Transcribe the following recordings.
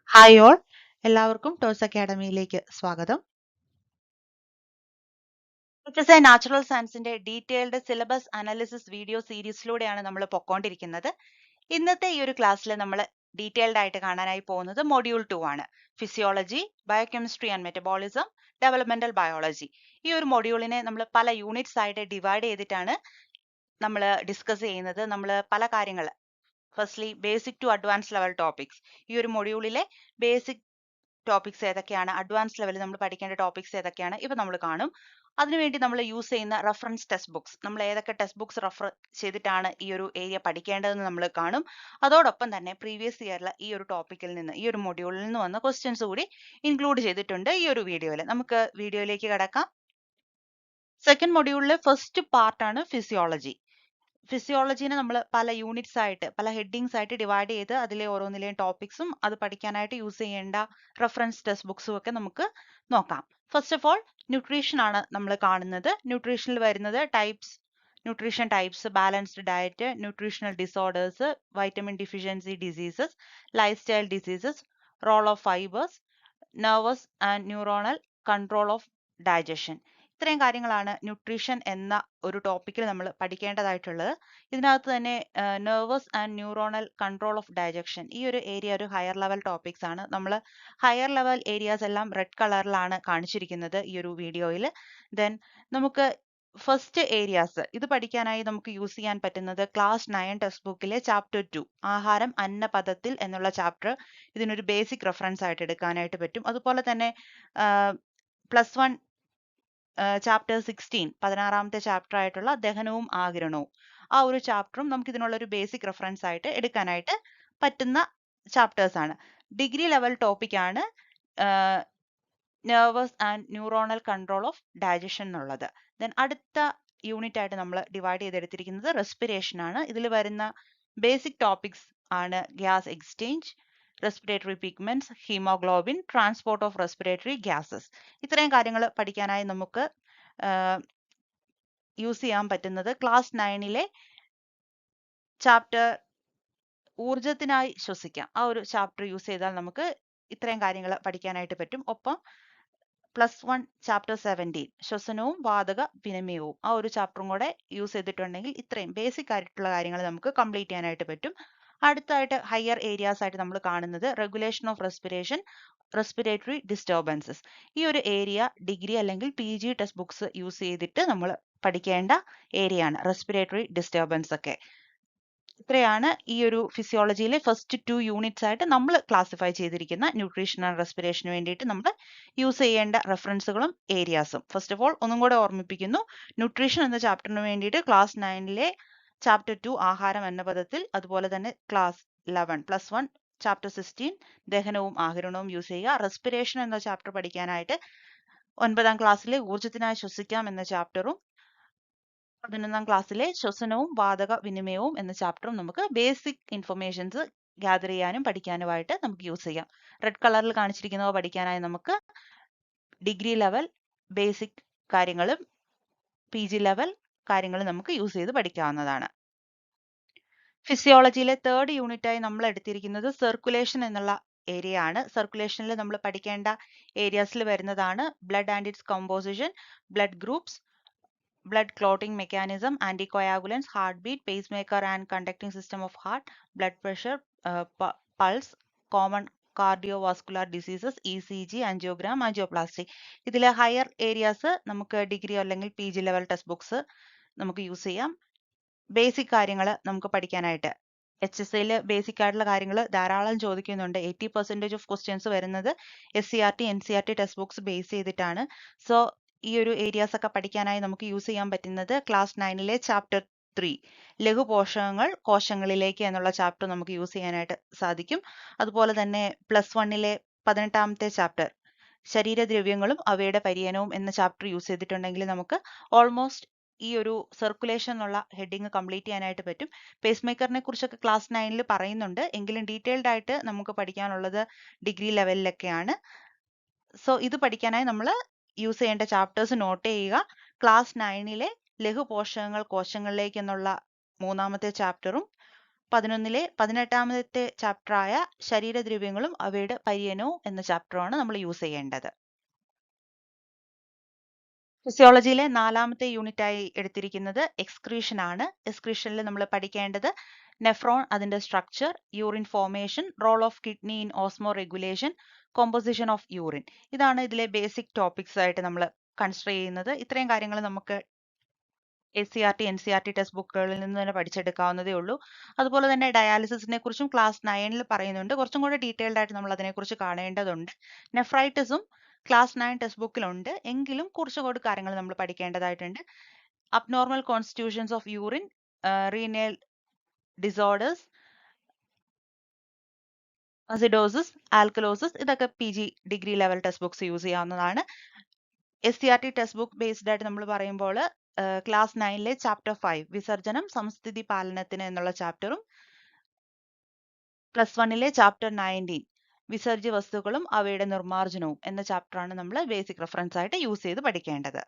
Hi all, എല്ലാവർക്കും toss അക്കാഡമിയിലേക്ക് സ്വാഗതം. HSI natural സയൻസിന്റെ ഡീറ്റെയിൽഡ് സിലബസ് അനാലിസിസ് വീഡിയോ സീരീസിലൂടെയാണ് നമ്മൾ പൊക്കോണ്ടിരിക്കുന്നത്. ഇന്നത്തെ ഈ ഒരു ക്ലാസ്സിൽ നമ്മൾ ഡീറ്റെയിൽഡ് ആയിട്ട് കാണാനായി പോകുന്നത് മൊഡ്യൂൾ 2 ആണ്. Physiology, biochemistry and metabolism, developmental biology. ഈ ഒരു മൊഡ്യൂളിനെ നമ്മൾ പല യൂണിറ്റ്സ് ആയിട്ട് ഡിവൈഡ് ചെയ്തിട്ടാണ് നമ്മൾ ഡിസ്കസ് ചെയ്യുന്നത്. നമ്മൾ പല കാര്യങ്ങൾ firstly basic to advance level topics. ഈ ഒരു മൊഡ്യൂളിലെ ബേസിക് ടോപ്പിക്സ് ഏതൊക്കെയാണ്, അഡ്വാൻസ് ലെവലിൽ നമ്മൾ പഠിക്കേണ്ട ടോപ്പിക്സ് ഏതൊക്കെയാണ്, ഇവ നമ്മൾ കാണും. അതിനുവേണ്ടി നമ്മൾ യൂസ് ചെയ്യുന്ന റെഫറൻസ് ടെക്സ്റ്റ് ബുക്സ്, നമ്മൾ ഏതൊക്കെ ടെക്സ്റ്റ് ബുക്സ് റെഫർ ചെയ്തിട്ടാണ് ഈ ഒരു ഏരിയ പഠിക്കേണ്ടതെന്ന് നമ്മൾ കാണും. അതോടൊപ്പം തന്നെ പ്രീവിയസ് ഇയറിലെ ഈ ഒരു ടോപ്പിക്കിൽ നിന്ന്, ഈ ഒരു മൊഡ്യൂളിൽ നിന്ന് വന്ന ക്വസ്റ്റ്യൻസ് കൂടി ഇൻക്ലൂഡ് ചെയ്തിട്ടുണ്ട് ഈ ഒരു വീഡിയോയിൽ. നമുക്ക് വീഡിയോയിലേക്ക് കടക്കാം. സെക്കൻഡ് മൊഡ്യൂളിലെ ഫസ്റ്റ് പാർട്ടാണ് ഫിസിയോളജി. ഫിസിയോളജിനെ നമ്മൾ പല യൂണിറ്റ്സ് ആയിട്ട്, പല ഹെഡിങ്സ് ആയിട്ട് ഡിവൈഡ് ചെയ്ത് അതിലെ ഓരോന്നിലെയും ടോപ്പിക്സും അത് പഠിക്കാനായിട്ട് യൂസ് ചെയ്യേണ്ട റെഫറൻസ് ടെക്സ്റ്റ് ബുക്സും ഒക്കെ നമുക്ക് നോക്കാം. ഫസ്റ്റ് ഓഫ് ഓൾ ന്യൂട്രീഷൻ ആണ് നമ്മൾ കാണുന്നത്. ന്യൂട്രീഷനിൽ വരുന്നത് nutrition types, balanced diet, nutritional disorders, vitamin deficiency diseases, lifestyle diseases, role of fibres, nervous and neuronal control of digestion. ഇത്രയും കാര്യങ്ങളാണ് ന്യൂട്രീഷൻ എന്ന ഒരു ടോപ്പിക്കിൽ നമ്മൾ പഠിക്കേണ്ടതായിട്ടുള്ളത്. ഇതിനകത്ത് തന്നെ nervous and neuronal control of digestion, ഈ ഒരു ഏരിയ ഒരു ഹയർ ലെവൽ ടോപ്പിക്സ് ആണ്. നമ്മൾ ഹയർ ലെവൽ ഏരിയാസ് എല്ലാം റെഡ് കളറിലാണ് കാണിച്ചിരിക്കുന്നത് ഈ ഒരു വീഡിയോയിൽ. ദെൻ നമുക്ക് ഫസ്റ്റ് ഏരിയാസ് ഇത് പഠിക്കാനായി നമുക്ക് യൂസ് ചെയ്യാൻ പറ്റുന്നത് ക്ലാസ് 9 ടെക്സ്റ്റ് ബുക്കിലെ ചാപ്റ്റർ 2 ആഹാരം അന്നപദത്തിൽ എന്നുള്ള ചാപ്റ്റർ ഇതിനൊരു ബേസിക് റെഫറൻസ് ആയിട്ട് എടുക്കാനായിട്ട് പറ്റും. അതുപോലെ തന്നെ പ്ലസ് 1 ചാപ്റ്റർ 16 16ാമത്തെ ചാപ്റ്റർ ആയിട്ടുള്ള ദഹനവും ആഗിരണവും, ആ ഒരു ചാപ്റ്ററും നമുക്ക് ഇതിനുള്ള ഒരു ബേസിക് റെഫറൻസ് ആയിട്ട് എടുക്കാനായിട്ട് പറ്റുന്ന ചാപ്റ്റേഴ്സ് ആണ്. ഡിഗ്രി ലെവൽ ടോപ്പിക് ആണ് nervous and neuronal control of digestion എന്നുള്ളത്. ദെൻ അടുത്ത യൂണിറ്റ് ആയിട്ട് നമ്മൾ ഡിവൈഡ് ചെയ്തെടുത്തിരിക്കുന്നത് റെസ്പിറേഷൻ ആണ്. ഇതിൽ വരുന്ന ബേസിക് ടോപ്പിക്സ് ആണ് gas exchange, respiratory pigments, haemoglobin, transport of respiratory gases. ഇത്രയും കാര്യങ്ങൾ പഠിക്കാനായി നമുക്ക് യൂസ് ചെയ്യാൻ പറ്റുന്നത് ക്ലാസ് 9ലെ ചാപ്റ്റർ ഊർജത്തിനായി ശ്വസിക്കാം, ആ ഒരു ചാപ്റ്റർ യൂസ് ചെയ്താൽ നമുക്ക് ഇത്രയും കാര്യങ്ങൾ പഠിക്കാനായിട്ട് പറ്റും. ഒപ്പം പ്ലസ് 1 ചാപ്റ്റർ 17 ശ്വസനവും വാതക വിനിമയവും, ആ ഒരു ചാപ്റ്ററും കൂടെ യൂസ് ചെയ്തിട്ടുണ്ടെങ്കിൽ ഇത്രയും ബേസിക് ആയിട്ടുള്ള കാര്യങ്ങൾ നമുക്ക് കംപ്ലീറ്റ് ചെയ്യാനായിട്ട് പറ്റും. അടുത്തായിട്ട് ഹയർ ഏരിയാസ് ആയിട്ട് നമ്മൾ കാണുന്നത് regulation of respiration, respiratory disturbances. ഈ ഒരു ഏരിയ ഡിഗ്രി അല്ലെങ്കിൽ PG ടെക്സ്റ്റ് ബുക്സ് യൂസ് ചെയ്തിട്ട് നമ്മൾ പഠിക്കേണ്ട ഏരിയ ആണ് റെസ്പിറേറ്ററി ഡിസ്റ്റർബൻസ് ഒക്കെ. ഇത്രയാണ് ഈ ഒരു ഫിസിയോളജിയിലെ ഫസ്റ്റ് 2 യൂണിറ്റ്സ് ആയിട്ട് നമ്മൾ ക്ലാസിഫൈ ചെയ്തിരിക്കുന്ന ന്യൂട്രീഷൻ ആൻഡ് റെസ്പിറേഷന് വേണ്ടിയിട്ട് നമ്മൾ യൂസ് ചെയ്യേണ്ട റെഫറൻസുകളും ഏരിയാസും. ഫസ്റ്റ് ഓഫ് ഓൾ ഒന്നും കൂടെ ഓർമ്മിപ്പിക്കുന്നു, ന്യൂട്രീഷൻ എന്ന ചാപ്റ്ററിന് വേണ്ടിയിട്ട് ക്ലാസ് 9ലെ ചാപ്റ്റർ 2 ആഹാരം എന്ന പദത്തിൽ, അതുപോലെ തന്നെ ക്ലാസ് 11 പ്ലസ് 1 ചാപ്റ്റർ 16 ദഹനവും ആഗിരണവും യൂസ് ചെയ്യുക. റെസ്പിറേഷൻ എന്ന ചാപ്റ്റർ പഠിക്കാനായിട്ട് 9ാം ക്ലാസ്സിലെ ഊർജ്ജത്തിനായി ശ്വസിക്കാം എന്ന ചാപ്റ്ററും 11ാം ക്ലാസ്സിലെ ശ്വസനവും വാതക വിനിമയവും എന്ന ചാപ്റ്ററും നമുക്ക് ബേസിക് ഇൻഫർമേഷൻസ് ഗ്യാദർ ചെയ്യാനും പഠിക്കാനുമായിട്ട് നമുക്ക് യൂസ് ചെയ്യാം. റെഡ് കളറിൽ കാണിച്ചിരിക്കുന്നവ പഠിക്കാനായി നമുക്ക് ഡിഗ്രി ലെവൽ ബേസിക് കാര്യങ്ങളും PG ലെവൽ കാര്യങ്ങളും നമുക്ക് യൂസ് ചെയ്ത് പഠിക്കാവുന്നതാണ്. ഫിസിയോളജിയിലെ തേർഡ് യൂണിറ്റായി നമ്മൾ എടുത്തിരിക്കുന്നത് സർക്കുലേഷൻ എന്നുള്ള ഏരിയ ആണ്. സർക്കുലേഷനിൽ നമ്മൾ പഠിക്കേണ്ട ഏരിയാസിൽ വരുന്നതാണ് blood and it's composition, blood groups, blood clotting mechanism, anticoagulants, heartbeat, pacemaker and conducting system of heart, blood pressure, pulse, common cardiovascular diseases, ECG, angiogram, angioplasty. ഇതിലെ ഹയർ ഏരിയാസ് നമുക്ക് degree അല്ലെങ്കിൽ PG level text books നമുക്ക് use ചെയ്യാം. Basic കാര്യങ്ങൾ നമുക്ക് പഠിക്കാനായിട്ട് HSIയിൽ basic ആയിട്ടുള്ള കാര്യങ്ങൾ ധാരാളം ചോദിക്കുന്നുണ്ട്. 80% ഓഫ് ക്വസ്റ്റ്യൻസ് വരുന്നത് SCRT NCRT text books base ചെയ്തിട്ടാണ്. സോ ഈ ഒരു ഏരിയാസ് ഒക്കെ പഠിക്കാനായി നമുക്ക് യൂസ് ചെയ്യാൻ പറ്റുന്നത് ക്ലാസ് 9ലെ ചാപ്റ്റർ 3 ലഘുപോഷകങ്ങൾ കോശങ്ങളിലേക്ക് എന്നുള്ള ചാപ്റ്റർ നമുക്ക് യൂസ് ചെയ്യാനായിട്ട് സാധിക്കും. അതുപോലെ തന്നെ പ്ലസ് 1ലെ 18ാമത്തെ ചാപ്റ്റർ ശരീരദ്രവ്യങ്ങളും അവയുടെ പരിചയനവും എന്ന ചാപ്റ്റർ യൂസ് ചെയ്തിട്ടുണ്ടെങ്കിൽ നമുക്ക് ഓൾമോസ്റ്റ് ഈ ഒരു സർക്കുലേഷൻ എന്നുള്ള ഹെഡിങ് കംപ്ലീറ്റ് ചെയ്യാനായിട്ട് പറ്റും. പേസ് മേക്കറിനെ കുറിച്ചൊക്കെ ക്ലാസ് 9ൽ പറയുന്നുണ്ട്, എങ്കിലും ഡീറ്റെയിൽഡ് ആയിട്ട് നമുക്ക് പഠിക്കാനുള്ളത് ഡിഗ്രി ലെവലിലൊക്കെയാണ്. സോ ഇത് പഠിക്കാനായി നമ്മൾ യൂസ് ചെയ്യേണ്ട ചാപ്റ്റേഴ്സ് നോട്ട് ചെയ്യുക. ക്ലാസ് 9ലെ ലഘുപോഷകങ്ങൾ കോശങ്ങളിലേക്ക് എന്നുള്ള 3ാമത്തെ ചാപ്റ്ററും 11-ലെ 18-ാമത്തെ ചാപ്റ്ററായ ശരീരദ്രവ്യങ്ങളും അവയുടെ പര്യനവും എന്ന ചാപ്റ്ററാണ് നമ്മൾ യൂസ് ചെയ്യേണ്ടത്. ഫിസിയോളജിയിലെ 4-ാമത്തെ യൂണിറ്റായി എടുത്തിരിക്കുന്നത് എക്സ്ക്രീഷൻ ആണ്. എക്സ്ക്രീഷനിൽ നമ്മൾ പഠിക്കേണ്ടത് നെഫ്രോൺ, അതിന്റെ structure, urine formation, role of kidney in osmoregulation, composition of urine. ഇതാണ് ഇതിലെ ബേസിക് ടോപ്പിക്സ് ആയിട്ട് നമ്മൾ കൺസിഡർ ചെയ്യുന്നത്. ഇത്രയും കാര്യങ്ങൾ നമുക്ക് SCERT, NCERT ടെക്സ്റ്റ് ബുക്കുകളിൽ നിന്ന് തന്നെ പഠിച്ചെടുക്കാവുന്നതേ ഉള്ളൂ. അതുപോലെ തന്നെ ഡയാലിസിസിനെ കുറിച്ചും ക്ലാസ് 9-ൽ പറയുന്നുണ്ട്. കുറച്ചും കൂടെ ഡീറ്റെയിൽഡ് ആയിട്ട് നമ്മൾ അതിനെക്കുറിച്ച് കാണേണ്ടതുണ്ട്. നെഫ്രൈറ്റിസും ക്ലാസ് 9 ടെക്സ്റ്റ് ബുക്കിലുണ്ട്. എങ്കിലും കുറച്ചുകൂടി കാര്യങ്ങൾ നമ്മൾ പഠിക്കേണ്ടതായിട്ടുണ്ട്. Abnormal constituents of urine, renal disorders, acidosis, alkalosis, ഇതൊക്കെ PG degree level textbooks use ചെയ്യാവുന്നതാണ്. SCERT ടെക്സ്റ്റ് ബുക്ക് ബേസ്ഡ് ആയിട്ട് നമ്മൾ പറയുമ്പോൾ ക്ലാസ് 9-ലെ ചാപ്റ്റർ 5 വിസർജനം സംസ്ഥിതി പാലനത്തിന് എന്നുള്ള ചാപ്റ്ററും +1-ലെ ചാപ്റ്റർ 19 വിസർജ്യ വസ്തുക്കളും അവയുടെ നിർമ്മാർജ്ജനവും എന്ന ചാപ്റ്ററാണ് നമ്മൾ ബേസിക് റെഫറൻസ് ആയിട്ട് യൂസ് ചെയ്ത് പഠിക്കേണ്ടത്.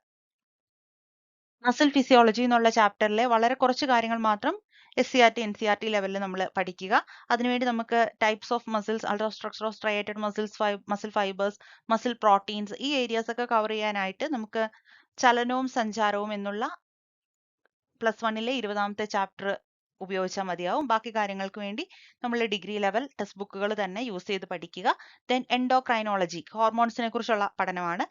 മസിൽ ഫിസിയോളജി എന്നുള്ള ചാപ്റ്ററിലെ വളരെ കുറച്ച് കാര്യങ്ങൾ മാത്രം SCERT, NCERT ലെവലിൽ നമ്മൾ പഠിക്കുക. അതിനുവേണ്ടി നമുക്ക് types of muscles, ultra structure of striated muscles, muscle fibres, muscle proteins, ഈ ഏരിയാസ് ഒക്കെ കവർ ചെയ്യാനായിട്ട് നമുക്ക് ചലനവും സഞ്ചാരവും എന്നുള്ള +1-ലെ 20-ാമത്തെ ചാപ്റ്റർ ഉപയോഗിച്ചാൽ മതിയാവും. ബാക്കി കാര്യങ്ങൾക്ക് വേണ്ടി നമ്മൾ ഡിഗ്രി ലെവൽ ടെക്സ്റ്റ് ബുക്കുകൾ തന്നെ യൂസ് ചെയ്ത് പഠിക്കുക. ദെൻ എൻഡോക്രൈനോളജി, ഹോർമോൺസിനെ കുറിച്ചുള്ള പഠനമാണ്.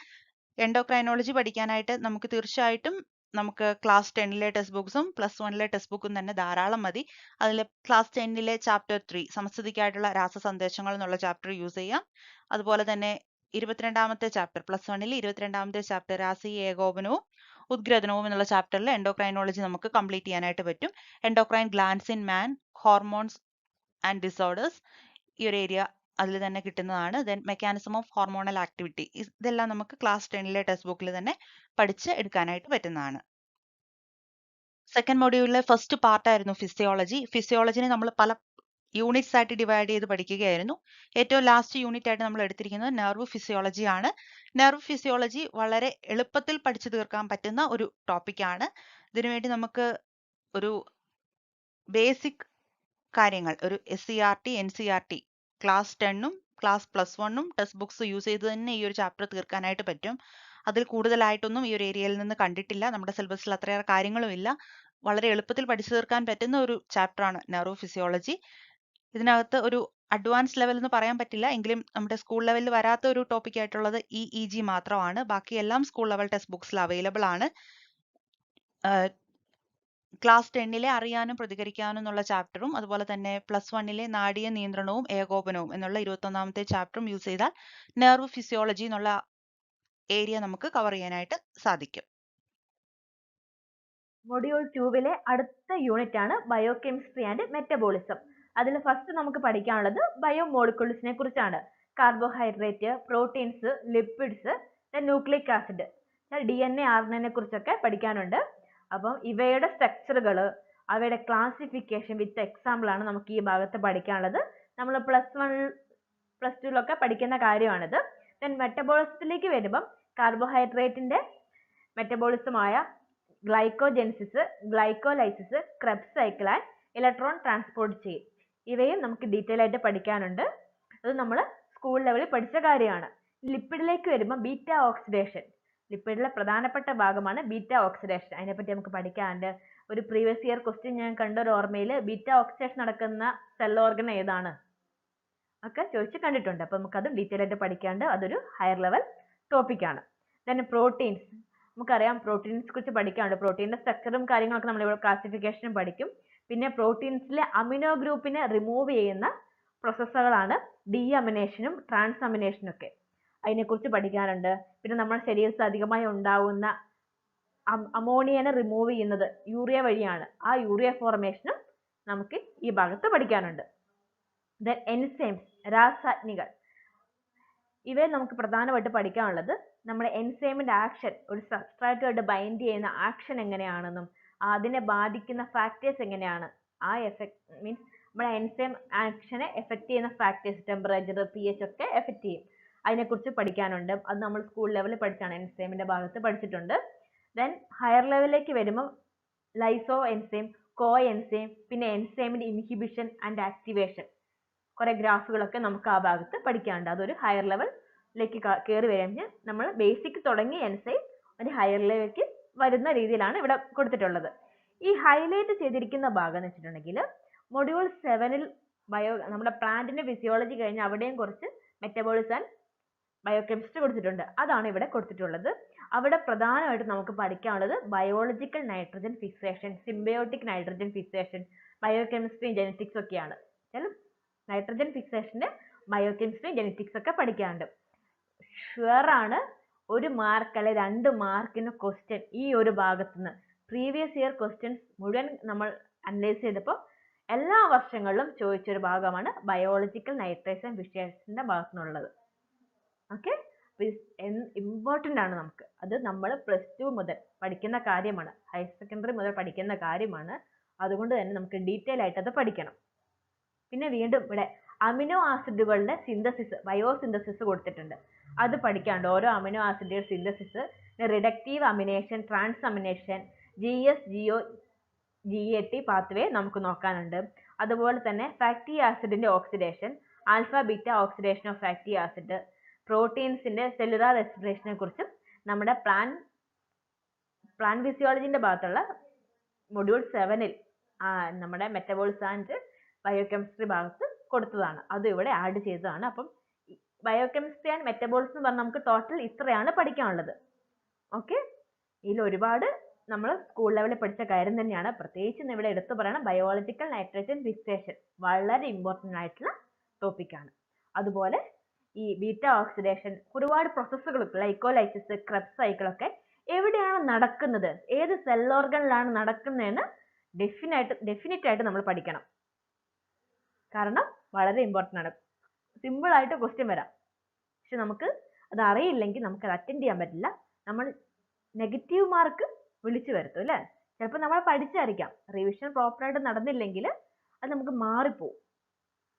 എൻഡോക്രൈനോളജി പഠിക്കാനായിട്ട് നമുക്ക് തീർച്ചയായിട്ടും നമുക്ക് ക്ലാസ് 10-ലെ ടെക്സ്റ്റ് ബുക്സും +1-ലെ ടെക്സ്റ്റ് ബുക്കും തന്നെ ധാരാളം മതി. അതിൽ ക്ലാസ് 10-ലെ ചാപ്റ്റർ 3 സമസ്ഥിതിക്കായിട്ടുള്ള രാസസന്ദേശങ്ങൾ എന്നുള്ള ചാപ്റ്റർ യൂസ് ചെയ്യാം. അതുപോലെ തന്നെ 22-ാമത്തെ ചാപ്റ്റർ +1-ലെ 22-ാമത്തെ ചാപ്റ്റർ രാസീയ ഏകോപനവും ഉദ്ഗ്രഥനവും എന്നുള്ള ചാപ്റ്ററിൽ എൻഡോക്രൈനോളജി നമുക്ക് കംപ്ലീറ്റ് ചെയ്യാനായിട്ട് പറ്റും. Endocrine glands in man, hormones and disorders, ഈ ഒരു ഏരിയ അതിൽ തന്നെ കിട്ടുന്നതാണ്. Then mechanism of hormonal activity, ഇതെല്ലാം നമുക്ക് ക്ലാസ് 10-ലെ ടെക്സ്റ്റ് ബുക്കിൽ തന്നെ പഠിച്ച് എടുക്കാനായിട്ട് പറ്റുന്നതാണ്. സെക്കൻഡ് മൊഡ്യൂളിലെ ഫസ്റ്റ് പാർട്ടായിരുന്നു ഫിസിയോളജി. ഫിസിയോളജിനെ നമ്മൾ പല യൂണിറ്റ്സ് ആയിട്ട് ഡിവൈഡ് ചെയ്ത് പഠിക്കുകയായിരുന്നു. ഏറ്റവും ലാസ്റ്റ് യൂണിറ്റ് ആയിട്ട് നമ്മൾ എടുത്തിരിക്കുന്നത് നെർവ് ഫിസിയോളജി ആണ്. നെർവ് ഫിസിയോളജി വളരെ എളുപ്പത്തിൽ പഠിച്ചു തീർക്കാൻ പറ്റുന്ന ഒരു ടോപ്പിക്കാണ്. ഇതിനുവേണ്ടി നമുക്ക് ഒരു ബേസിക് കാര്യങ്ങൾ, ഒരു SCERT, NCERT ക്ലാസ് 10-ഉം ക്ലാസ് +1-ഉം ടെക്സ്റ്റ് ബുക്സ് യൂസ് ചെയ്ത് തന്നെ ഈ ഒരു ചാപ്റ്റർ തീർക്കാനായിട്ട് പറ്റും. അതിൽ കൂടുതലായിട്ടൊന്നും ഈ ഒരു ഏരിയയിൽ നിന്ന് കണ്ടിട്ടില്ല. നമ്മുടെ സിലബസിൽ അത്രയേറെ കാര്യങ്ങളും ഇല്ല. വളരെ എളുപ്പത്തിൽ പഠിച്ചു തീർക്കാൻ പറ്റുന്ന ഒരു ചാപ്റ്ററാണ് നെർവ് ഫിസിയോളജി. ഇതിനകത്ത് ഒരു അഡ്വാൻസ് ലെവൽ എന്ന് പറയാൻ പറ്റില്ല, എങ്കിലും നമ്മുടെ സ്കൂൾ ലെവലിൽ വരാത്ത ഒരു ടോപ്പിക് ആയിട്ടുള്ളത് EEG മാത്രമാണ്. ബാക്കിയെല്ലാം സ്കൂൾ ലെവൽ ടെക്സ്റ്റ് ബുക്സിൽ അവൈലബിൾ ആണ്. ക്ലാസ് 10-ലെ അറിയാനും പ്രതികരിക്കാനും എന്നുള്ള ചാപ്റ്ററും അതുപോലെ തന്നെ +1-ലെ നാഡീയ നിയന്ത്രണവും ഏകോപനവും എന്നുള്ള 21-ാമത്തെ ചാപ്റ്ററും യൂസ് ചെയ്താൽ നെർവ് ഫിസിയോളജി എന്നുള്ള ഏരിയ നമുക്ക് കവർ ചെയ്യാനായിട്ട് സാധിക്കും. മൊഡ്യൂൾ 2-ലെ അടുത്ത യൂണിറ്റ് ആണ് ബയോകെമിസ്ട്രി ആൻഡ് മെറ്റബോളിസം. അതിൽ ഫസ്റ്റ് നമുക്ക് പഠിക്കാനുള്ളത് ബയോമോളിക്യൂൾസിനെ കുറിച്ചാണ്. Carbohydrate, proteins, lipids, nucleic acid, DNA, RNA കുറിച്ചൊക്കെ പഠിക്കാനുണ്ട്. അപ്പം ഇവയുടെ സ്ട്രക്ചറുകൾ, അവയുടെ ക്ലാസിഫിക്കേഷൻ വിത്ത് എക്സാമ്പിൾ ആണ് നമുക്ക് ഈ ഭാഗത്ത് പഠിക്കാനുള്ളത്. നമ്മൾ +2-ലൊക്കെ പഠിക്കുന്ന കാര്യമാണിത്. ദെൻ മെറ്റബോളിസത്തിലേക്ക് വരുമ്പം കാർബോഹൈഡ്രേറ്റിന്റെ മെറ്റബോളിസമായ glycogenesis, glycolysis, Krebs cycle and electron transport chain, ഇവയും നമുക്ക് ഡീറ്റെയിൽ ആയിട്ട് പഠിക്കാനുണ്ട്. അത് നമ്മൾ സ്കൂൾ ലെവലിൽ പഠിച്ച കാര്യമാണ്. ലിപ്പിഡിലേക്ക് വരുമ്പോൾ ബീറ്റ ഓക്സിഡേഷൻ, ലിപ്പിഡിലെ പ്രധാനപ്പെട്ട ഭാഗമാണ് ബീറ്റ ഓക്സിഡേഷൻ. അതിനെപ്പറ്റി നമുക്ക് പഠിക്കാനുണ്ട്. ഒരു പ്രീവിയസ് ഇയർ ക്വസ്റ്റ്യൻ ഞാൻ കണ്ട ഒരു ഓർമ്മയിൽ ബീറ്റ ഓക്സിഡേഷൻ നടക്കുന്ന സെൽ ഓർഗൻ ഏതാണ് ഒക്കെ ചോദിച്ച് കണ്ടിട്ടുണ്ട്. അപ്പോൾ നമുക്കത് ഡീറ്റെയിൽ ആയിട്ട് പഠിക്കാണ്ട്, അതൊരു ഹയർ ലെവൽ ടോപ്പിക്കാണ്. ദെൻ പ്രോട്ടീൻസ്, നമുക്കറിയാം പ്രോട്ടീൻസ് കുറിച്ച് പഠിക്കാനുണ്ട്. പ്രോട്ടീൻ്റെ സ്ട്രക്ചറും കാര്യങ്ങളൊക്കെ നമ്മളിവിടെ ക്ലാസിഫിക്കേഷനും പഠിക്കും. പിന്നെ പ്രോട്ടീൻസിലെ അമിനോ ഗ്രൂപ്പിനെ റിമൂവ് ചെയ്യുന്ന പ്രോസസ്സുകളാണ് ഡീഅമിനേഷനും ട്രാൻസ്അമിനേഷനും ഒക്കെ. അതിനെക്കുറിച്ച് പഠിക്കാനുണ്ട്. പിന്നെ നമ്മുടെ ശരീരത്തിൽ അധികമായി ഉണ്ടാവുന്ന അമോണിയനെ റിമൂവ് ചെയ്യുന്നത് യൂറിയ വഴിയാണ്. ആ യൂറിയ ഫോർമേഷനും നമുക്ക് ഈ ഭാഗത്ത് പഠിക്കാനുണ്ട്. ദെൻ എൻസൈംസ്, രാസാഗ്നികൾ, ഇവയിൽ നമുക്ക് പ്രധാനമായിട്ട് പഠിക്കാനുള്ളത് നമ്മുടെ എൻസൈമിന്റെ ആക്ഷൻ, ഒരു സബ്സ്ട്രാറ്റുമായിട്ട് ബൈൻഡ് ചെയ്യുന്ന ആക്ഷൻ എങ്ങനെയാണെന്നും അതിനെ ബാധിക്കുന്ന ഫാക്ടേഴ്സ് എങ്ങനെയാണ്, ആ എഫക്ട് മീൻസ് നമ്മുടെ എൻസൈം ആക്ഷനെ എഫക്ട് ചെയ്യുന്ന ഫാക്ടേഴ്സ്, ടെമ്പറേച്ചർ, pH ഒക്കെ എഫക്ട് ചെയ്യും. അതിനെക്കുറിച്ച് പഠിക്കാനുണ്ട്. അത് നമ്മൾ സ്കൂൾ ലെവലിൽ പഠിച്ചാണ്, എൻസൈമിന്റെ ഭാഗത്ത് പഠിച്ചിട്ടുണ്ട്. ദെൻ ഹയർ ലെവലിലേക്ക് വരുമ്പോൾ ലൈസോ എൻസൈം, കോ എൻസൈം, പിന്നെ എൻസൈമിന്റെ ഇൻഹിബിഷൻ ആൻഡ് ആക്ടിവേഷൻ, കുറെ ഗ്രാഫുകളൊക്കെ നമുക്ക് ആ ഭാഗത്ത് പഠിക്കാനുണ്ട്. അതൊരു ഹയർ ലെവലിലേക്ക് കയറി വരുമ്പോൾ നമ്മൾ ബേസിക് തുടങ്ങി എൻസൈം ഒരു ഹയർ ലെവലിലേക്ക് വരുന്ന രീതിയിലാണ് ഇവിടെ കൊടുത്തിട്ടുള്ളത്. ഈ ഹൈലൈറ്റ് ചെയ്തിരിക്കുന്ന ഭാഗം എന്ന് വെച്ചിട്ടുണ്ടെങ്കിൽ മൊഡ്യൂൾ 7-ൽ നമ്മുടെ പ്ലാന്റിന്റെ ഫിസിയോളജി കഴിഞ്ഞ് അവിടെയും കുറച്ച് മെറ്റബോളിസം ആൻഡ് ബയോകെമിസ്ട്രി കൊടുത്തിട്ടുണ്ട്. അതാണ് ഇവിടെ കൊടുത്തിട്ടുള്ളത്. അവിടെ പ്രധാനമായിട്ട് നമുക്ക് പഠിക്കാനുള്ളത് biological nitrogen fixation, symbiotic nitrogen fixation, biochemistry, genetics ഒക്കെയാണ്. നൈട്രജൻ ഫിക്സേഷന്റെ ബയോകെമിസ്ട്രി, ജെനറ്റിക്സ് ഒക്കെ പഠിക്കാനുണ്ട്. ഷുവർ ആണ് 1 മാർക്ക് അല്ലെ 2 മാർക്കിന് ക്വസ്റ്റ്യൻ ഈ ഒരു ഭാഗത്തുനിന്ന് പ്രീവിയസ് ഇയർ ക്വസ്റ്റ്യൻസ് മുഴുവൻ നമ്മൾ അനലൈസ് ചെയ്തപ്പോൾ എല്ലാ വർഷങ്ങളിലും ചോദിച്ചൊരു ഭാഗമാണ് ബയോളജിക്കൽ നൈട്രജൻ ഫിക്സേഷന്റെ ഭാഗത്തുനിന്നുള്ളത്. ഓക്കെ, ഇമ്പോർട്ടൻ്റ് ആണ് നമുക്ക്. അത് നമ്മൾ +2 മുതൽ പഠിക്കുന്ന കാര്യമാണ്, ഹയർ സെക്കൻഡറി മുതൽ പഠിക്കുന്ന കാര്യമാണ്. അതുകൊണ്ട് തന്നെ നമുക്ക് ഡീറ്റെയിൽ ആയിട്ട് അത് പഠിക്കണം. പിന്നെ വീണ്ടും ഇവിടെ അമിനോ ആസിഡുകളുടെ സിന്തസിസ്, ബയോസിന്തസിസ് കൊടുത്തിട്ടുണ്ട്. അത് പഠിക്കാനുണ്ട്. ഓരോ അമിനോ ആസിഡുകളുടെ synthesis, reductive amination, transamination, GS-GO GAT pathway നമുക്ക് നോക്കാനുണ്ട്. അതുപോലെ തന്നെ ഫാറ്റി ആസിഡിന്റെ oxidation, alpha beta oxidation of fatty acid, പ്രോട്ടീൻസിന്റെ സെല്ലുലാർ റെസ്പിറേഷനെ കുറിച്ചും നമ്മുടെ പ്ലാന്റ് ഫിസിയോളജിന്റെ ഭാഗത്തുള്ള മൊഡ്യൂൾ 7-ൽ നമ്മുടെ മെറ്റബോളിസം ആൻഡ് ബയോകെമിസ്ട്രി ഭാഗത്ത് കൊടുത്തതാണ്. അത് ഇവിടെ ആഡ് ചെയ്തതാണ്. അപ്പം ബയോകെമിസ്ട്രി ആൻഡ് മെറ്റബോളിസം എന്ന് പറഞ്ഞാൽ നമുക്ക് ടോട്ടൽ ഇത്രയാണ് പഠിക്കാനുള്ളത്. ഓക്കെ, ഇതിൽ ഒരുപാട് നമ്മൾ സ്കൂൾ ലെവലിൽ പഠിച്ച കാര്യം തന്നെയാണ്. പ്രത്യേകിച്ച് ഇവിടെ എടുത്തു പറയണം ബയോളജിക്കൽ നൈട്രജൻ ഫിക്സേഷൻ വളരെ ഇമ്പോർട്ടൻ്റ് ആയിട്ടുള്ള ടോപ്പിക്കാണ്. അതുപോലെ ഈ ബീറ്റ ഓക്സിഡേഷൻ, ഒരുപാട് പ്രോസസ്സുകൾ, ഗ്ലൈക്കോലൈസിസ്, ക്രെബ്സ് സൈക്കിൾ ഒക്കെ എവിടെയാണ് നടക്കുന്നത്, ഏത് സെൽ ഓർഗനിലാണ് നടക്കുന്നതെന്ന് ഡെഫിനറ്റ് ആയിട്ട് നമ്മൾ പഠിക്കണം. കാരണം വളരെ ഇമ്പോർട്ടൻ്റ് ആണ്. സിമ്പിൾ ആയിട്ട് ക്വസ്റ്റ്യൻ വരാം, പക്ഷെ നമുക്ക് അത് അറിയില്ലെങ്കിൽ നമുക്ക് അത് അറ്റൻഡ് ചെയ്യാൻ പറ്റില്ല. നമ്മൾ നെഗറ്റീവ് മാർക്ക് വിളിച്ചു വരുത്തും അല്ലേ. ചിലപ്പോൾ നമ്മൾ പഠിച്ചായിരിക്കാം, റിവിഷൻ പ്രോപ്പറായിട്ട് നടന്നില്ലെങ്കിൽ അത് നമുക്ക് മാറിപ്പോവും.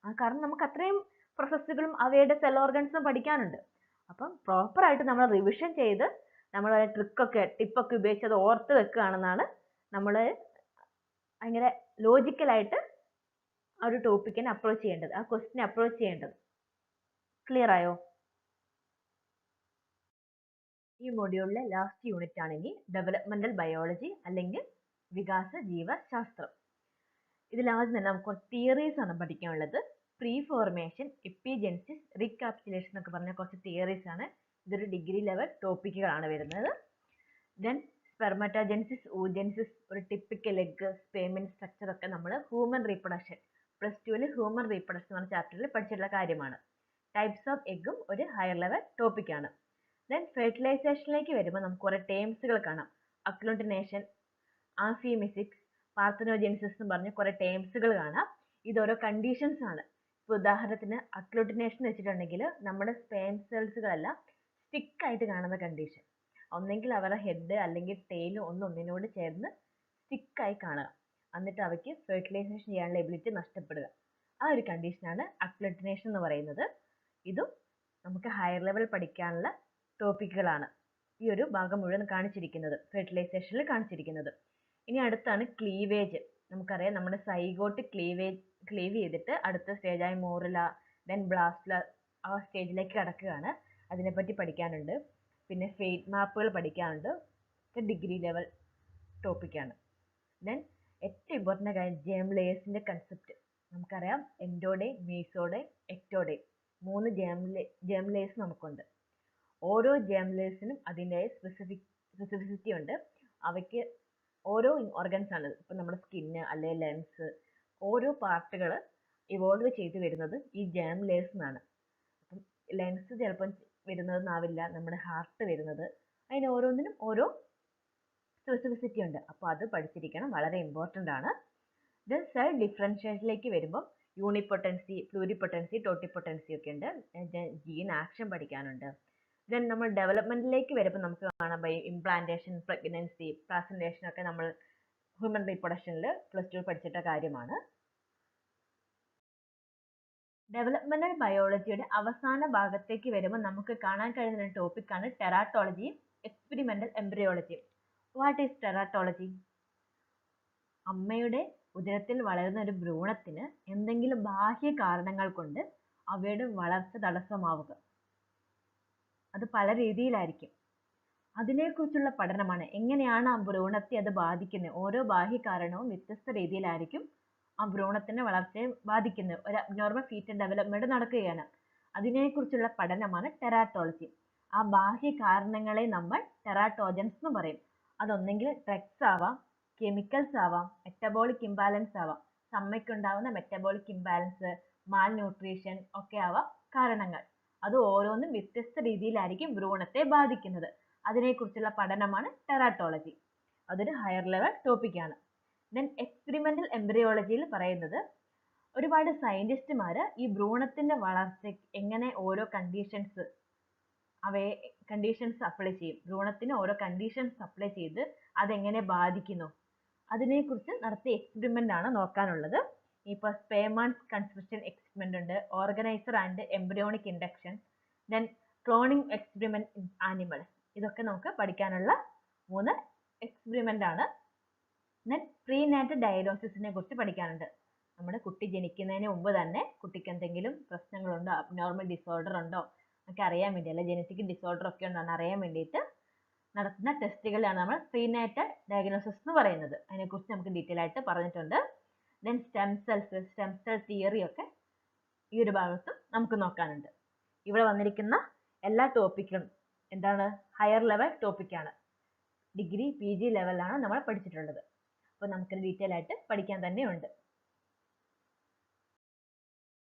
കാരണം നമുക്ക് അത്രയും പ്രോസസ്സുകളും അവയുടെ സെൽ ഓർഗൻസും പഠിക്കാനുണ്ട്. അപ്പം പ്രോപ്പറായിട്ട് നമ്മൾ റിവിഷൻ ചെയ്ത് നമ്മൾ ടിപ്പൊക്കെ ഉപയോഗിച്ച് അത് ഓർത്ത് വെക്കുകയാണെന്നാണ് നമ്മൾ ഭയങ്കര ലോജിക്കലായിട്ട് ആ ഒരു ടോപ്പിക്കിനെ അപ്രോച്ച് ചെയ്യേണ്ടത്, ആ ക്വസ്റ്റിനെ അപ്രോച്ച് ചെയ്യേണ്ടത്. ക്ലിയർ ആയോ? ഈ മൊഡ്യൂളിലെ ലാസ്റ്റ് യൂണിറ്റ് ആണെങ്കിൽ ഡെവലപ്മെന്റൽ ബയോളജി അല്ലെങ്കിൽ വികാസ ജീവശാസ്ത്രം. ഇതിലാദ്യം തന്നെ നമുക്ക് തിയറീസ് ആണ് പഠിക്കാനുള്ളത്. പ്രീ ഫോർമേഷൻ, എപ്പിജെൻസിസ്, റീകാപ്സുലേഷൻ എന്നൊക്കെ പറഞ്ഞ കുറച്ച് തിയറീസ് ആണ്. ഇതൊരു ഡിഗ്രി ലെവൽ ടോപ്പിക്കുകളാണ് വരുന്നത്. ദെൻ സ്പെർമറ്റോജെൻസിസ്, oogenesis, ഒരു ടിപ്പിക്കൽ എഗ്, സ്പെർമിൻ സ്ട്രക്ചർ ഒക്കെ നമ്മൾ ഹ്യൂമൻ റീപ്രൊഡക്ഷൻ +2-ൽ ഹ്യൂമൻ റീപ്രൊഡക്ഷൻ എന്ന ചാപ്റ്ററിൽ പഠിച്ചിട്ടുള്ള കാര്യമാണ്. ടൈപ്സ് ഓഫ് എഗ്ഗും ഒരു ഹയർ ലെവൽ ടോപ്പിക്കാണ്. ദെൻ ഫെർട്ടിലൈസേഷനിലേക്ക് വരുമ്പോൾ നമുക്ക് കുറെ ടേംസുകൾ കാണാം. അക്ലൂട്ടിനേഷൻ, ആംഫിമിസിക്സ്, പാർത്തനോജെനിസിസ് എന്ന് പറഞ്ഞ് കുറെ ടേംസുകൾ കാണാം. ഇതോരോ കണ്ടീഷൻസ് ആണ്. ഇപ്പോൾ ഉദാഹരണത്തിന് അക്ലൂട്ടിനേഷൻ വെച്ചിട്ടുണ്ടെങ്കിൽ നമ്മുടെ സ്പേം സെൽസുകളെല്ലാം സ്റ്റിക്ക് ആയിട്ട് കാണുന്ന കണ്ടീഷൻ. ഒന്നെങ്കിൽ അവരുടെ ഹെഡ് അല്ലെങ്കിൽ ടെയിൽ ഒന്നിനോട് ചേർന്ന് സ്റ്റിക്കായി കാണുക, എന്നിട്ട് അവയ്ക്ക് ഫെർട്ടിലൈസേഷൻ ചെയ്യാനുള്ള എബിലിറ്റി നഷ്ടപ്പെടുക. ആ ഒരു കണ്ടീഷനാണ് അക്ലൂട്ടിനേഷൻ എന്ന് പറയുന്നത്. ഇതും നമുക്ക് ഹയർ ലെവൽ പഠിക്കാനുള്ള ടോപ്പിക്കുകളാണ് ഈ ഒരു ഭാഗം മുഴുവൻ കാണിച്ചിരിക്കുന്നത്, ഫെർട്ടിലൈസേഷനിൽ കാണിച്ചിരിക്കുന്നത്. ഇനി അടുത്താണ് ക്ലീവേജ്. നമുക്കറിയാം നമ്മുടെ സൈഗോട്ട് ക്ലീവ് ചെയ്തിട്ട് അടുത്ത സ്റ്റേജായ മോറില, ദെൻ ബ്ലാസ്റ്റുല, ആ സ്റ്റേജിലേക്ക് കടക്കുകയാണ്. അതിനെപ്പറ്റി പഠിക്കാനുണ്ട്. പിന്നെ ഫേറ്റ് മാപ്പുകൾ പഠിക്കാനുണ്ട്. ഡിഗ്രി ലെവൽ ടോപ്പിക്കാണ്. ദെൻ ഏറ്റവും ഇമ്പോർട്ടൻ്റ് കാര്യം ജേം ലെയേഴ്സിൻ്റെ കൺസെപ്റ്റ്. നമുക്കറിയാം എൻഡോഡേ, മീസോഡേ, എക്ടോഡേ 3 ജേം ലെയേഴ്സ് നമുക്കുണ്ട്. ഓരോ ജേം ലെയേഴ്സിനും അതിൻ്റെ സ്പെസിഫിസിറ്റി ഉണ്ട്. അവയ്ക്ക് ഓരോ ഓർഗൻസ് ആണ്. ഇപ്പം നമ്മുടെ സ്കിന്ന് അല്ലെങ്കിൽ ലെൻസ്, ഓരോ പാർട്ടുകൾ ഇവോൾവ് ചെയ്ത് വരുന്നത് ഈ ജേം ലെയേഴ്സ് നിന്നാണ്. അപ്പം ലെൻസ് ചിലപ്പം വരുന്നതെന്നാവില്ല നമ്മുടെ ഹാർട്ട് വരുന്നത്. അതിന് ഓരോന്നിനും ഓരോ സ്പെസിഫിസിറ്റി ഉണ്ട്. അപ്പോൾ അത് പഠിച്ചിരിക്കണം, വളരെ ഇമ്പോർട്ടൻ്റ് ആണ്. ദെൻ സെൽ ഡിഫറൻഷിയേഷനിലേക്ക് വരുമ്പോൾ യൂണിപൊട്ടൻസി, പ്ലൂരിപൊട്ടൻസി, ടോട്ടിപൊട്ടൻസി ഒക്കെ ഉണ്ട്. ജീൻ ആക്ഷൻ പഠിക്കാനുണ്ട്. ദെൻ നമ്മൾ ഡെവലപ്മെന്റിലേക്ക് വരുമ്പോൾ നമുക്ക് കാണാം ഇംപ്ലാന്റേഷൻ, പ്രഗ്നൻസി, പ്ലാസന്റേഷൻ ഒക്കെ നമ്മൾ ഹ്യൂമൻ റീപ്രൊഡക്ഷനിൽ +2 പഠിച്ചിട്ട കാര്യമാണ്. ഡെവലപ്മെന്റൽ ബയോളജിയുടെ അവസാന ഭാഗത്തേക്ക് വരുമ്പോൾ നമുക്ക് കാണാൻ കഴിയുന്ന ടോപ്പിക്കാണ് ടെറാറ്റോളജിയും എക്സ്പെരിമെന്റൽ എംബ്രിയോളജിയും. What is teratology? അമ്മയുടെ ഉദരത്തിൽ വളരുന്ന ഒരു ഭ്രൂണത്തിന് എന്തെങ്കിലും ബാഹ്യ കാരണങ്ങൾ കൊണ്ട് അവയുടെ വളർച്ച തടസ്സമാവുക. അത് പല രീതിയിലായിരിക്കും. അതിനെക്കുറിച്ചുള്ള പഠനമാണ്. എങ്ങനെയാണ് ആ ഭ്രൂണത്തെ അത് ബാധിക്കുന്നത്? ഓരോ ബാഹ്യ കാരണവും വ്യത്യസ്ത രീതിയിലായിരിക്കും ആ ഭ്രൂണത്തിന്റെ വളർച്ചയെ ബാധിക്കുന്നത്. ഒരു അബ്നോർമൽ ഫീറ്റൽ ഡെവലപ്മെന്റ് നടക്കുകയാണ്. അതിനെക്കുറിച്ചുള്ള പഠനമാണ് ടെറാറ്റോളജി. ആ ബാഹ്യ കാരണങ്ങളെ നമ്മൾ ടെറാറ്റോജൻസ് എന്ന് പറയും. അതൊന്നെങ്കിൽ ഡ്രഗ്സ് ആവാം, കെമിക്കൽസ് ആവാം, മെറ്റബോളിക് ഇംബാലൻസ് ആവാം. അമ്മയ്ക്കുണ്ടാവുന്ന മെറ്റബോളിക് ഇംബാലൻസ്, മാൽ ന്യൂട്രീഷൻ ഒക്കെ ആവാം കാരണങ്ങൾ. അത് ഓരോന്നും വ്യത്യസ്ത രീതിയിലായിരിക്കും ഭ്രൂണത്തെ ബാധിക്കുന്നത്. അതിനെക്കുറിച്ചുള്ള പഠനമാണ് ടെറാറ്റോളജി. അതൊരു ഹയർ ലെവൽ ടോപ്പിക്കാണ്. ദെൻ എക്സ്പെരിമെന്റൽ എംബ്രിയോളജിയിൽ പറയുന്നത് ഒരുപാട് സയന്റിസ്റ്റുമാർ ഈ ഭ്രൂണത്തിന്റെ വളർച്ച എങ്ങനെ ഓരോ കണ്ടീഷൻസ് അപ്ലൈ ചെയ്യും, ഭ്രൂണത്തിന് ഓരോ കണ്ടീഷൻസ് അപ്ലൈ ചെയ്ത് അതെങ്ങനെ ബാധിക്കുന്നു, അതിനെക്കുറിച്ച് നടത്തിയ എക്സ്പെരിമെന്റ് ആണ് നോക്കാനുള്ളത്. ഇപ്പോൾ സ്പേമാൻസ് കൺസ്ട്രക്ഷൻ എക്സ്പെരിമെന്റ് ഉണ്ട്, organiser and embryonic induction, then cloning experiment in animals. ഇതൊക്കെ നമുക്ക് പഠിക്കാനുള്ള 3 എക്സ്പെരിമെന്റ് ആണ്. ദെൻ പ്രീനാറ്റൽ ഡയഗ്നോസിസിനെ കുറിച്ച് പഠിക്കാനുണ്ട്. നമ്മുടെ കുട്ടി ജനിക്കുന്നതിന് മുമ്പ് തന്നെ കുട്ടിക്ക് എന്തെങ്കിലും പ്രശ്നങ്ങളുണ്ടോ, അബ്നോർമൽ ഡിസോർഡർ ഉണ്ടോ ഒക്കെ അറിയാൻ വേണ്ടി, അല്ലെ ജനറ്റിക് ഡിസോർഡർ ഒക്കെ ഉണ്ടോ എന്ന് അറിയാൻ വേണ്ടിയിട്ട് നടത്തുന്ന ടെസ്റ്റുകളാണ് നമ്മൾ പ്രീനാറ്റൽ ഡയഗ്നോസിസ് എന്ന് പറയുന്നത്. അതിനെക്കുറിച്ച് നമുക്ക് ഡീറ്റെയിൽ ആയിട്ട് പറഞ്ഞിട്ടുണ്ട്. ദെൻ സ്റ്റെം സെൽ തിയറി ഒക്കെ ഈ ഒരു ഭാഗത്തും നമുക്ക് നോക്കാനുണ്ട്. ഇവിടെ വന്നിരിക്കുന്ന എല്ലാ ടോപ്പിക്കും എന്താണ്? ഹയർ ലെവൽ ടോപ്പിക്കാണ്. ഡിഗ്രി PG ലെവലാണ് നമ്മൾ പഠിച്ചിട്ടുള്ളത്. അപ്പോൾ നമുക്ക് ഡീറ്റെയിൽ ആയിട്ട് പഠിക്കാൻ തന്നെയുണ്ട്.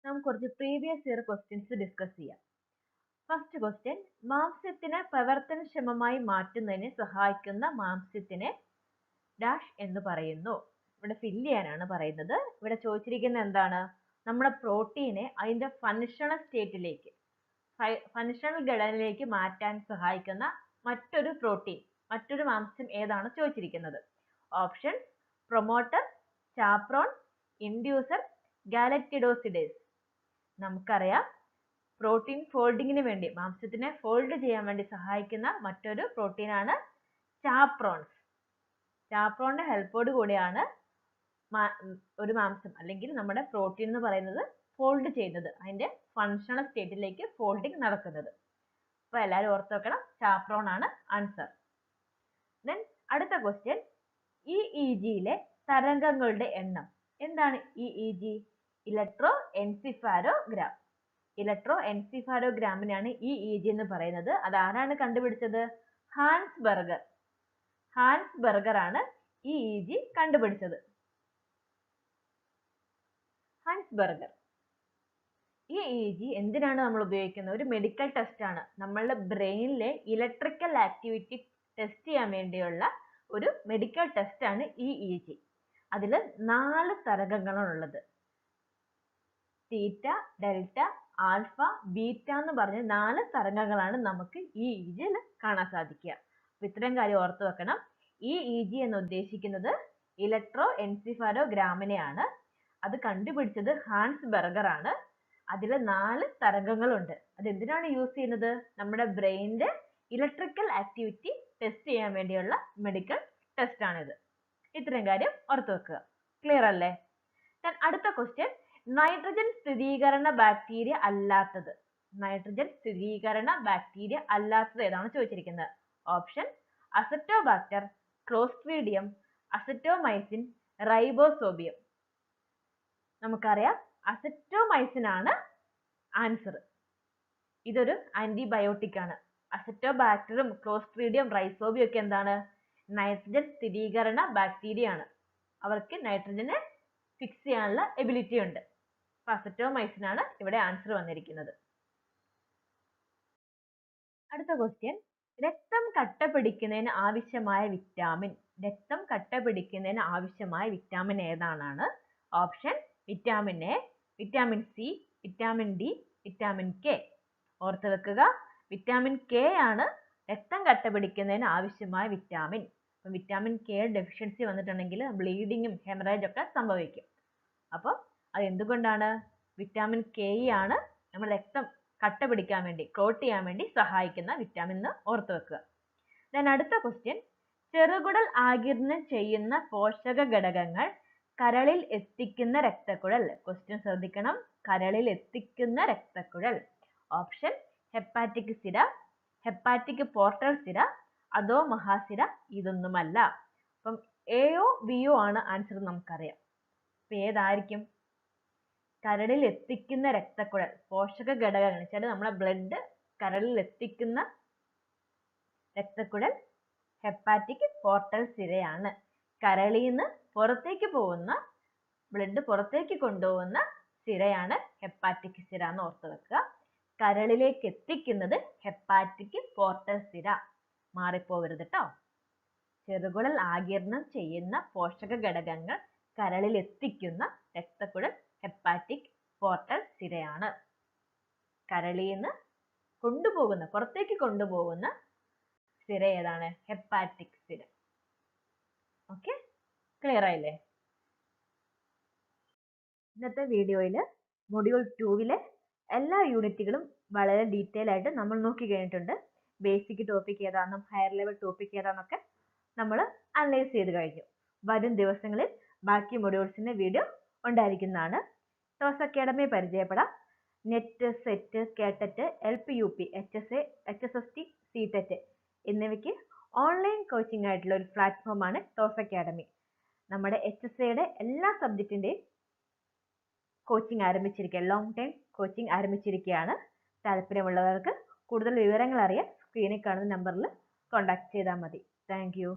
നമുക്ക് കുറച്ച് പ്രീവിയസ് ഇയർ ക്വസ്റ്റ്യൻസ് ഡിസ്കസ് ചെയ്യാം. ഫസ്റ്റ് ക്വസ്റ്റ്യൻ, മാംസ്യത്തിനെ പ്രവർത്തനക്ഷമമായി മാറ്റുന്നതിന് സഹായിക്കുന്ന മാംസ്യത്തിനെ ഡാഷ് എന്ന് പറയുന്നു. ഇവിടെ ഫില്ല് ചെയ്യാനാണ് പറയുന്നത്. ഇവിടെ ചോദിച്ചിരിക്കുന്നത് എന്താണ്? നമ്മുടെ പ്രോട്ടീനെ അതിന്റെ ഫങ്ഷണൽ സ്റ്റേറ്റിലേക്ക്, ഫങ്ഷണൽ ഘടനയിലേക്ക് മാറ്റാൻ സഹായിക്കുന്ന മറ്റൊരു പ്രോട്ടീൻ, മറ്റൊരു മാംസ്യം ഏതാണ് ചോദിച്ചിരിക്കുന്നത്. Option promoter, chaperone, inducer, galactosidase. നമുക്കറിയാം പ്രോട്ടീൻ ഫോൾഡിങ്ങിന് വേണ്ടി, മാംസ്യത്തിനെ ഫോൾഡ് ചെയ്യാൻ വേണ്ടി സഹായിക്കുന്ന മറ്റൊരു പ്രോട്ടീനാണ് ചാപ്രോൺസ്. ചാപ്രോണിന്റെ ഹെൽപ്പോട് കൂടിയാണ് ഒരു മാംസം അല്ലെങ്കിൽ നമ്മുടെ പ്രോട്ടീൻ എന്ന് പറയുന്നത് ഫോൾഡ് ചെയ്യുന്നത്, അതിന്റെ ഫങ്ഷണൽ സ്റ്റേറ്റിലേക്ക് ഫോൾഡിങ് നടക്കുന്നത്. അപ്പൊ എല്ലാവരും ഓർത്ത് വെക്കണം, ചാപ്രോൺ ആണ് ആൻസർ. ദെൻ അടുത്ത ക്വസ്റ്റ്യൻ, EEGയിലെ തരംഗങ്ങളുടെ എണ്ണം. എന്താണ് EEG? Electroencephalogram. ഇലക്ട്രോ എൻസിഫാലോഗ്രാമിനാണ് EEG എന്ന് പറയുന്നത്. അത് ആരാണ് കണ്ടുപിടിച്ചത്? Hans Berger. ഹാൻസ് ബർഗർ ആണ് EEG കണ്ടുപിടിച്ചത്. Hans Berger. EEG എന്തിനാണ് നമ്മൾ ഉപയോഗിക്കുന്നത്? ഒരു മെഡിക്കൽ ടെസ്റ്റ് ആണ്. നമ്മളുടെ ബ്രെയിനിലെ ഇലക്ട്രിക്കൽ ആക്ടിവിറ്റി ടെസ്റ്റ് ചെയ്യാൻ വേണ്ടിയുള്ള ഒരു മെഡിക്കൽ ടെസ്റ്റ് ആണ് EEG. അതിൽ 4 തരംഗങ്ങളാണ് ഉള്ളത്. തീറ്റ, ഡെൽറ്റ, ആൽഫ, ബീറ്റ എന്ന് പറഞ്ഞ 4 തരംഗങ്ങളാണ് നമുക്ക് EEGയിൽ കാണാൻ സാധിക്കുക. അപ്പൊ ഇത്രയും കാര്യം ഓർത്ത് വെക്കണം. EEG എന്ന് ഉദ്ദേശിക്കുന്നത് ഇലക്ട്രോ എൻസിഫാലോഗ്രാമിനെയാണ്. അത് കണ്ടുപിടിച്ചത് ഹാൻസ് ബർഗർ ആണ്. അതിൽ 4 തരംഗങ്ങളുണ്ട്. അത് എന്തിനാണ് യൂസ് ചെയ്യുന്നത്? നമ്മുടെ ബ്രെയിനിന്റെ ഇലക്ട്രിക്കൽ ആക്ടിവിറ്റി ടെസ്റ്റ് ചെയ്യാൻ വേണ്ടിയുള്ള മെഡിക്കൽ ടെസ്റ്റ് ആണിത്. ഇത്രയും കാര്യം ഓർത്ത് വെക്കുക. ക്ലിയർ അല്ലേ? അടുത്ത ക്വസ്റ്റ്യൻ, നൈട്രജൻ സ്ഥിരീകരണ ബാക്ടീരിയ അല്ലാത്തത്. നൈട്രജൻ സ്ഥിരീകരണ ബാക്ടീരിയ അല്ലാത്തത് ഏതാണ് ചോദിച്ചിരിക്കുന്നത്. Option azotobacter, clostridium, azotomycin, rhizobium. നമുക്കറിയാം അസറ്റോമൈസിൻ ആണ് ആൻസർ. ഇതൊരു ആന്റിബയോട്ടിക് ആണ്. അസറ്റോബാക്ടറും ക്ലോസ്ട്രീഡിയം, റൈസോബിയം ഒക്കെ എന്താണ്? നൈട്രജൻ സ്ഥിരീകരണ ബാക്ടീരിയ ആണ്. അവർക്ക് നൈട്രജനെ ഫിക്സ് ചെയ്യാനുള്ള എബിലിറ്റി ഉണ്ട്. അപ്പൊ അസറ്റോമൈസിൻ ആണ് ഇവിടെ ആൻസർ വന്നിരിക്കുന്നത്. അടുത്ത ക്വസ്റ്റ്യൻ, രക്തം കട്ട പിടിക്കുന്നതിന് ആവശ്യമായ വിറ്റാമിൻ. രക്തം കട്ട പിടിക്കുന്നതിന് ആവശ്യമായ വിറ്റാമിൻ ഏതാണെന്നാണ്. Option vitamin A, vitamin C, vitamin D, vitamin K. ഓർത്ത് വെക്കുക, വിറ്റാമിൻ കെ ആണ് രക്തം കട്ട പിടിക്കുന്നതിന് ആവശ്യമായ വിറ്റാമിൻ. അപ്പം വിറ്റാമിൻ കെ ഡെഫിഷ്യൻസി വന്നിട്ടുണ്ടെങ്കിൽ ബ്ലീഡിങ്ങും ഹെമറേജ് ഒക്കെ സംഭവിക്കും. അപ്പോൾ അത് എന്തുകൊണ്ടാണ്? വിറ്റാമിൻ കെ ആണ് നമ്മുടെ രക്തം കട്ട പിടിക്കാൻ വേണ്ടി, ക്ലോട്ട് ചെയ്യാൻ വേണ്ടി സഹായിക്കുന്ന വിറ്റാമിൻ എന്ന് ഓർത്ത് വെക്കുക. ദെൻ അടുത്ത ക്വസ്റ്റ്യൻ, ചെറുകുടൽ ആഗിരണം ചെയ്യുന്ന പോഷക ഘടകങ്ങൾ കരളിൽ എത്തിക്കുന്ന രക്തക്കുഴൽ. ക്വസ്റ്റ്യൻ ശ്രദ്ധിക്കണം. കരളിൽ എത്തിക്കുന്ന രക്തക്കുഴൽ. ഓപ്ഷൻ ഹെപ്പാറ്റിക് സിര, ഹെപ്പാറ്റിക് പോർട്ടൽ സിര, അതോ മഹാസിര. ഇതൊന്നുമല്ല. അപ്പം എയോ ബിയോ ആണ് ആൻസർ നമുക്കറിയാം. അപ്പൊ ഏതായിരിക്കും? കരളിൽ എത്തിക്കുന്ന രക്തക്കുഴൽ പോഷക ഘടകങ്ങൾ വെച്ചാൽ നമ്മളെ ബ്ലഡ് കരളിൽ എത്തിക്കുന്ന രക്തക്കുഴൽ ഹെപ്പാറ്റിക് പോർട്ടൽ സിരയാണ്. കരളിൽ നിന്ന് പുറത്തേക്ക് പോകുന്ന ബ്ലഡ് പുറത്തേക്ക് കൊണ്ടുപോകുന്ന സിരയാണ് ഹെപ്പാറ്റിക് സിര എന്ന് ഓർത്ത് വെക്കുക. കരളിലേക്ക് എത്തിക്കുന്നത് ഹെപ്പാറ്റിക് പോർട്ടൽ സിര. മാറിപ്പോവരുത് കേട്ടോ. ചെറുകുടൽ ആഗിരണം ചെയ്യുന്ന പോഷക ഘടകങ്ങൾ കരളിൽ എത്തിക്കുന്ന രക്തക്കുഴൽ ഹെപ്പാറ്റിക് പോർട്ടൽ സിരയാണ്. കരളിൽ നിന്ന് പുറത്തേക്ക് കൊണ്ടുപോകുന്ന സിര ഏതാണ്? ഹെപ്പാറ്റിക് സിര. ഓക്കെ, ക്ലിയർ ആയില്ലേ? ഇന്നത്തെ വീഡിയോയിൽ മൊഡ്യൂൾ 2 എല്ലാ യൂണിറ്റുകളും വളരെ ഡീറ്റെയിൽ ആയിട്ട് നമ്മൾ നോക്കി കഴിഞ്ഞിട്ടുണ്ട്. ബേസിക് ടോപ്പിക് ഏതാണെന്നും ഹയർ ലെവൽ ടോപ്പിക് ഏതാണെന്നൊക്കെ നമ്മൾ അനലൈസ് ചെയ്ത് കഴിഞ്ഞു. വരും ദിവസങ്ങളിൽ ബാക്കി മൊഡ്യൂൾസിന്റെ വീഡിയോ ഉണ്ടായിരിക്കുന്നതാണ്. ടോസ് അക്കാഡമി പരിചയപ്പെടാം. NET, SET, KTET, LPUP, HSA, HSST, CTET എന്നിവയ്ക്ക് ഓൺലൈൻ കോച്ചിങ് ആയിട്ടുള്ള ഒരു പ്ലാറ്റ്ഫോമാണ് ടോസ് അക്കാഡമി. നമ്മുടെ HSAയുടെ എല്ലാ സബ്ജക്റ്റിന്റെയും കോച്ചിങ് ആരംഭിച്ചിരിക്കുകയാണ്. ലോങ് ടൈം കോച്ചിങ് ആരംഭിച്ചിരിക്കുകയാണ്. താല്പര്യമുള്ളവർക്ക് കൂടുതൽ വിവരങ്ങൾ അറിയാൻ സ്ക്രീനിൽ കാണുന്ന നമ്പറിൽ കോൺടാക്ട് ചെയ്താൽ മതി. Thank you.